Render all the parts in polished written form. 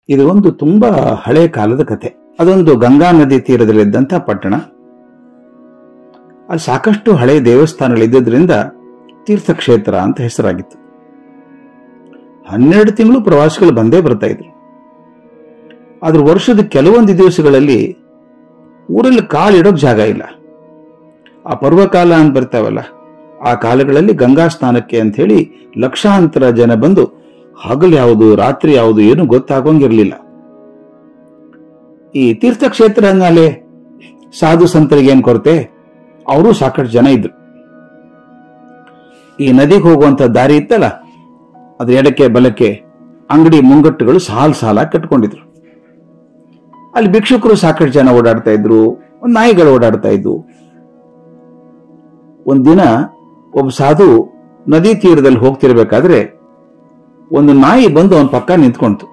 ಇದು ಒಂದು ತುಂಬಾ ಹಳೆ ಕಾಲದ ಕಥೆ. ಅದೊಂದು ಗಂಗಾ ನದಿ ತೀರದಲ್ಲಿದ್ದಂಥ ಪಟ್ಟಣ. ಅಲ್ಲಿ ಸಾಕಷ್ಟು ಹಳೆ ದೇವಸ್ಥಾನಗಳಿದ್ದರಿಂದ ತೀರ್ಥಕ್ಷೇತ್ರ ಅಂತ ಹೆಸರಾಗಿತ್ತು. 12 ತಿಂಗಳು ಪ್ರವಾಸಿಗಳು ಬಂದೇ ಬರ್ತಾ ಇದ್ರು. ಆದ್ರೆ ವರ್ಷದ ಕೆಲವೊಂದು ದಿವಸಗಳಲ್ಲಿ ಊರಲ್ಲಿ ಕಾಲಿಡೋಕ್ ಜಾಗ ಇಲ್ಲ. ಆ ಪರ್ವಕಾಲ ಅಂತ ಬರ್ತಾವಲ್ಲ, ಆ ಕಾಲಗಳಲ್ಲಿ ಗಂಗಾ ಸ್ನಾನಕ್ಕೆ ಅಂತ ಹೇಳಿ ಲಕ್ಷಾಂತರ ಜನ ಬಂದು ಹಗಲು ಯಾವುದು ರಾತ್ರಿ ಯಾವುದು ಏನು ಗೊತ್ತಾಗೋಂಗಿರ್ಲಿಲ್ಲ. ಈ ತೀರ್ಥಕ್ಷೇತ್ರ ಅಂದ್ಮೇಲೆ ಸಾಧು ಸಂತರಿಗೆ ಏನ್ ಕೊರತೆ, ಅವರು ಸಾಕಷ್ಟು ಜನ ಇದ್ರು. ಈ ನದಿಗೆ ಹೋಗುವಂತ ದಾರಿ ಇತ್ತಲ್ಲ, ಅದ್ರ ಎಡಕ್ಕೆ ಬಲಕ್ಕೆ ಅಂಗಡಿ ಮುಂಗಟ್ಟುಗಳು ಸಾಲಾಗಿ ಕಟ್ಕೊಂಡಿದ್ರು. ಅಲ್ಲಿ ಭಿಕ್ಷುಕರು ಸಾಕಷ್ಟು ಜನ ಓಡಾಡ್ತಾ ಇದ್ರು, ನಾಯಿಗಳು ಓಡಾಡ್ತಾ ಇದ್ವು. ಒಂದಿನ ಒಬ್ಬ ಸಾಧು ನದಿ ತೀರದಲ್ಲಿ ಹೋಗ್ತಿರ್ಬೇಕಾದ್ರೆ ಒಂದು ನಾಯಿ ಬಂದು ಅವನ ಪಕ್ಕ ನಿಂತ್ಕೊಂತು.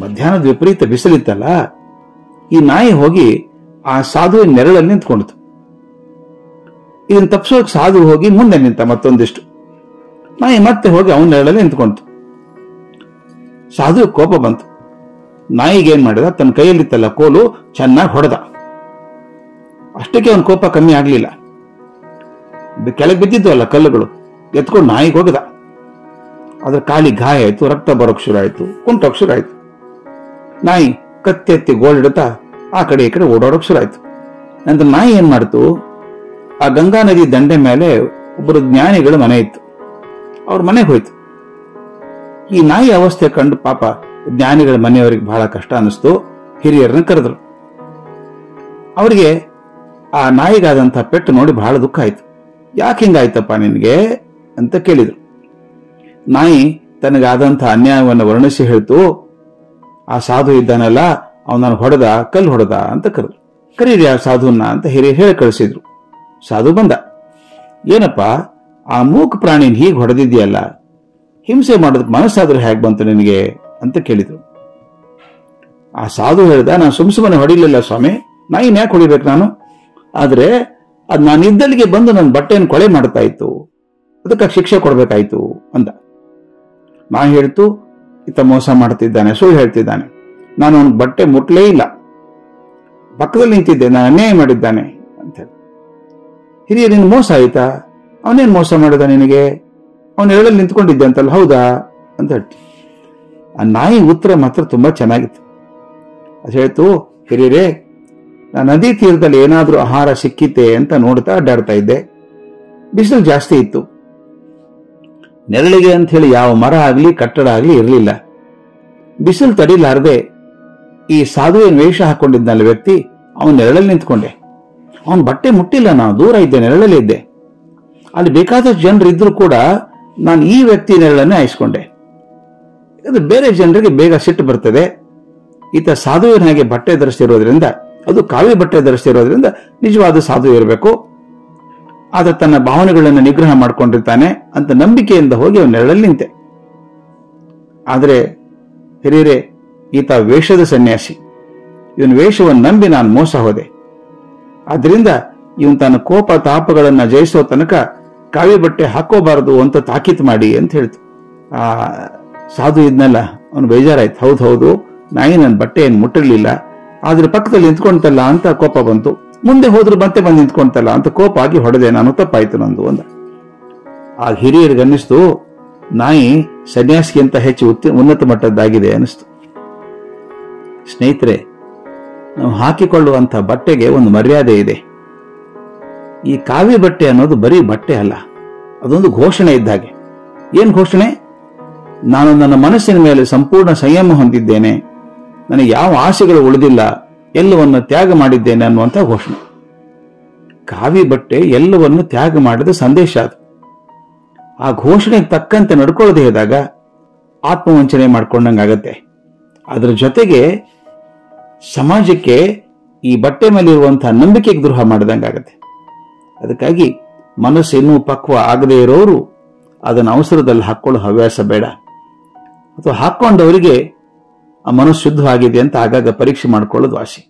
ಮಧ್ಯಾಹ್ನದ ವಿಪರೀತ ಬಿಸಿಲಿತ್ತಲ್ಲ, ಈ ನಾಯಿ ಹೋಗಿ ಆ ಸಾಧುವಿನ ನೆರಳಲ್ಲಿ ನಿಂತ್ಕೊಂಡಿತು. ಇದನ್ನ ತಪ್ಪಿಸೋಕೆ ಸಾಧು ಹೋಗಿ ಮುಂದೆ ನಿಂತ ಮತ್ತೊಂದಿಷ್ಟು. ನಾಯಿ ಮತ್ತೆ ಹೋಗಿ ಅವನ ನೆರಳಲ್ಲಿ ನಿಂತ್ಕೊಂತು. ಸಾಧು ಕೋಪ ಬಂತು. ನಾಯಿಗೆ ಏನ್ ಮಾಡಿದ, ತನ್ನ ಕೈಯಲ್ಲಿತ್ತಲ್ಲ ಕೋಲು ಚೆನ್ನಾಗಿ ಹೊಡೆದ. ಅಷ್ಟಕ್ಕೆ ಅವನ ಕೋಪ ಕಮ್ಮಿ ಆಗ್ಲಿಲ್ಲ. ಕೆಳಗೆ ಬಿದ್ದಿದ್ದು ಅಲ್ಲ ಕಲ್ಲುಗಳು, ಎತ್ಕೊಂಡು ನಾಯಿಗೆ ಹೋಗದ. ಅದ್ರ ಕಾಲಿಗೆ ಗಾಯ ಆಯ್ತು, ರಕ್ತ ಬರೋಕ್ ಶುರು ಆಯ್ತು, ಕುಂಟೋಕ್ ಶುರು ಆಯ್ತು. ನಾಯಿ ಕತ್ತೆತ್ತಿ ಗೋಳಿಡ್ತಾ ಆ ಕಡೆ ಈ ಕಡೆ ಓಡಾಡೋಕ್ ಶುರು ಆಯ್ತು. ನಂತರ ನಾಯಿ ಏನ್ ಮಾಡ್ತು, ಆ ಗಂಗಾ ನದಿ ದಂಡೆ ಮೇಲೆ ಒಬ್ಬರು ಜ್ಞಾನಿಗಳ ಮನೆ ಇತ್ತು, ಅವ್ರ ಮನೆಗೆ ಹೋಯ್ತು. ಈ ನಾಯಿ ಅವಸ್ಥೆ ಕಂಡು ಪಾಪ ಜ್ಞಾನಿಗಳ ಮನೆಯವರಿಗೆ ಬಹಳ ಕಷ್ಟ ಅನಿಸ್ತು. ಹಿರಿಯರನ್ನ ಕರೆದ್ರು. ಅವರಿಗೆ ಆ ನಾಯಿಗಾದಂತಹ ಪೆಟ್ಟು ನೋಡಿ ಬಹಳ ದುಃಖ ಆಯ್ತು. ಯಾಕೆ ಹಿಂಗಾಯ್ತಪ್ಪ ನಿನ್ಗೆ ಅಂತ ಕೇಳಿದ್ರು. ನಾಯಿ ತನಗಾದಂಥ ಅನ್ಯಾಯವನ್ನು ವರ್ಣಿಸಿ ಹೇಳ್ತು, ಆ ಸಾಧು ಇದ್ದಾನಲ್ಲ ಅವನನ್ನು ಹೊಡೆದ, ಕಲ್ಲು ಹೊಡೆದ ಅಂತ ಕರೆದ್ರು. ಕರೀರಿ ಆ ಸಾಧುನ್ನ ಅಂತ ಹಿರಿಯರು ಹೇಳಿ ಕಳಿಸಿದ್ರು. ಸಾಧು ಬಂದ. ಏನಪ್ಪ, ಆ ಮೂಕ ಪ್ರಾಣಿನ ಹೀಗೆ ಹೊಡೆದಿದ್ಯಲ್ಲ, ಹಿಂಸೆ ಮಾಡೋದಕ್ಕೆ ಮನಸ್ಸಾದ್ರೂ ಹೇಗೆ ಬಂತು ನಿನಗೆ ಅಂತ ಕೇಳಿದ್ರು. ಆ ಸಾಧು ಹೇಳ್ದ, ನಾನು ಸುಮ್ಮನೆ ಹೊಡಿಲಿಲ್ಲ ಸ್ವಾಮಿ, ನಾಯಿನ ಯಾಕೆ ಹೊಡಿಬೇಕು ನಾನು? ಆದ್ರೆ ಅದ್ ನಾನು ಇದ್ದಲ್ಲಿಗೆ ಬಂದು ನನ್ನ ಬಟ್ಟೆಯನ್ನು ಕೊಳೆ ಮಾಡ್ತಾ ಇತ್ತು, ಅದಕ್ಕೆ ಶಿಕ್ಷೆ ಕೊಡ್ಬೇಕಾಯ್ತು ಅಂದ. ನಾಯಿ ಹೇಳ್ತು, ಈತ ಮೋಸ ಮಾಡ್ತಿದ್ದಾನೆ, ಸುಳ್ಳು ಹೇಳ್ತಿದ್ದಾನೆ, ನಾನು ಅವನ ಬಟ್ಟೆ ಮುಟ್ಲೇ ಇಲ್ಲ, ಪಕ್ಕದಲ್ಲಿ ನಿಂತಿದ್ದೆ, ನಾನು ಅನ್ಯಾಯ ಮಾಡಿದ್ದಾನೆ ಅಂತ ಹೇಳಿ. ಹಿರಿಯ, ನಿನ್ ಮೋಸ ಆಯ್ತಾ? ಅವನೇನ್ ಮೋಸ ಮಾಡಿದ ನಿನಗೆ? ಅವನ ಹೇಳಲ್ಲಿ ನಿಂತ್ಕೊಂಡಿದ್ದೆ ಅಂತಲ್ಲ, ಹೌದಾ ಅಂತ ಹೇಳ್ತು. ಆ ನಾಯಿ ಉತ್ತರ ಮಾತ್ರ ತುಂಬಾ ಚೆನ್ನಾಗಿತ್ತು. ಅದು ಹೇಳ್ತು, ಹಿರಿಯರೇ, ನಾನು ನದಿ ತೀರದಲ್ಲಿ ಏನಾದ್ರೂ ಆಹಾರ ಸಿಕ್ಕಿತೆ ಅಂತ ನೋಡ್ತಾ ಅಡ್ಡಾಡ್ತಾ ಇದ್ದೆ. ಬಿಸಿಲು ಜಾಸ್ತಿ ಇತ್ತು. ನೆರಳಿಗೆ ಅಂತ ಹೇಳಿ ಯಾವ ಮರ ಆಗ್ಲಿ ಕಟ್ಟಡ ಆಗ್ಲಿ ಇರಲಿಲ್ಲ. ಬಿಸಿಲು ತಡಿಲಾರದೆ ಈ ಸಾಧುವಿನ ವೇಷ ಹಾಕೊಂಡಿದ್ನಲ್ಲ ವ್ಯಕ್ತಿ, ಅವನ ನೆರಳಲ್ಲಿ ನಿಂತ್ಕೊಂಡೆ. ಅವನ ಬಟ್ಟೆ ಮುಟ್ಟಿಲ್ಲ, ನಾನು ದೂರ ಇದ್ದೆ, ನೆರಳಲ್ಲಿ ಇದ್ದೆ. ಅಲ್ಲಿ ಬೇಕಾದಷ್ಟು ಜನರು ಇದ್ರು ಕೂಡ ನಾನು ಈ ವ್ಯಕ್ತಿ ನೆರಳನ್ನೇ ಆಯಿಸ್ಕೊಂಡೆ. ಇದು ಬೇರೆ ಜನರಿಗೆ ಬೇಗ ಸಿಟ್ಟು ಬರ್ತದೆ. ಈತ ಸಾಧುವಿನ ಹಾಗೆ ಬಟ್ಟೆ ಧರಿಸ್ತಿರೋದ್ರಿಂದ, ಅದು ಕಾವಿ ಬಟ್ಟೆ ಧರಿಸ್ತಿರೋದ್ರಿಂದ ನಿಜವಾದ ಸಾಧು ಇರಬೇಕು, ಆತ ತನ್ನ ಭಾವನೆಗಳನ್ನು ನಿಗ್ರಹ ಮಾಡ್ಕೊಂಡಿರ್ತಾನೆ ಅಂತ ನಂಬಿಕೆಯಿಂದ ಹೋಗಿ ಅವನ ನೆರಳಲ್ಲಿ ನಿಂತೆ. ಆದರೆ ಹಿರಿಯರೇ, ಈತ ವೇಷದ ಸನ್ಯಾಸಿ, ಇವನ ವೇಷವನ್ನು ನಂಬಿ ನಾನು ಮೋಸ ಹೋದೆ. ಆದ್ರಿಂದ ಇವನ್ ತನ್ನ ಕೋಪ ತಾಪಗಳನ್ನ ಜಯಿಸೋ ತನಕ ಕಾವಿ ಬಟ್ಟೆ ಹಾಕೋಬಾರದು ಅಂತ ತಾಕೀತು ಮಾಡಿ ಅಂತ ಹೇಳ್ತು. ಆ ಸಾಧು ಇದ್ನಲ್ಲ, ಅವನು ಬೇಜಾರಾಯ್ತು. ಹೌದು, ನಾಯಿ ನನ್ನ ಬಟ್ಟೆ ಏನು ಮುಟ್ಟಿರ್ಲಿಲ್ಲ, ಆದ್ರೆ ಪಕ್ಕದಲ್ಲಿ ನಿಂತ್ಕೊಂತಲ್ಲ ಅಂತ ಕೋಪ ಬಂತು. ಮುಂದೆ ಹೋದ್ರು ಮತ್ತೆ ಬಂದು ನಿಂತ್ಕೊಂತಲ್ಲ ಅಂತ ಕೋಪ ಆಗಿ ಹೊಡೆದೆ ನಾನು, ತಪ್ಪಾಯ್ತು ನಂದು ಅಂದ. ಆ ಹಿರಿಯರಿಗೆ ಅನ್ನಿಸ್ತು, ನಾಯಿ ಸನ್ಯಾಸಿಗಿಂತ ಹೆಚ್ಚು ಉನ್ನತ ಮಟ್ಟದ್ದಾಗಿದೆ ಅನಿಸ್ತು. ಸ್ನೇಹಿತರೆ, ನಾವು ಹಾಕಿಕೊಳ್ಳುವಂತ ಬಟ್ಟೆಗೆ ಒಂದು ಮರ್ಯಾದೆ ಇದೆ. ಈ ಕಾವಿ ಬಟ್ಟೆ ಅನ್ನೋದು ಬರೀ ಬಟ್ಟೆ ಅಲ್ಲ, ಅದೊಂದು ಘೋಷಣೆ ಇದ್ದ ಹಾಗೆ. ಏನ್ ಘೋಷಣೆ? ನಾನು ನನ್ನ ಮನಸ್ಸಿನ ಮೇಲೆ ಸಂಪೂರ್ಣ ಸಂಯಮ ಹೊಂದಿದ್ದೇನೆ, ನನಗೆ ಯಾವ ಆಸೆಗಳು ಉಳಿದಿಲ್ಲ, ಎಲ್ಲವನ್ನು ತ್ಯಾಗ ಮಾಡಿದ್ದೇನೆ ಅನ್ನುವಂಥ ಘೋಷಣೆ. ಕಾವಿ ಬಟ್ಟೆ ಎಲ್ಲವನ್ನು ತ್ಯಾಗ ಮಾಡಿದ ಸಂದೇಶ ಅದು. ಆ ಘೋಷಣೆಗೆ ತಕ್ಕಂತೆ ನಡ್ಕೊಳ್ಳದೆ ಹೋದಾಗ ಆತ್ಮವಂಚನೆ ಮಾಡ್ಕೊಂಡಂಗಾಗತ್ತೆ. ಅದರ ಜೊತೆಗೆ ಸಮಾಜಕ್ಕೆ ಈ ಬಟ್ಟೆ ಮೇಲೆ ಇರುವಂತಹ ನಂಬಿಕೆಗೆ ದ್ರೋಹ ಮಾಡಿದಂಗಾಗತ್ತೆ. ಅದಕ್ಕಾಗಿ ಮನಸ್ಸು ಇನ್ನೂ ಪಕ್ವ ಆಗದೇ ಇರೋರು ಅದನ್ನು ಅವಸರದಲ್ಲಿ ಹಾಕೊಳ್ಳೋ ಹವ್ಯಾಸ ಬೇಡ. ಅಥವಾ ಹಾಕೊಂಡವರಿಗೆ ಆ ಮನಸ್ಸು ಶುದ್ಧವಾಗಿದೆ ಅಂತ ಆಗಾಗ ಪರೀಕ್ಷೆ ಮಾಡ್ಕೊಳ್ಳೋದು ವಾಸಿ.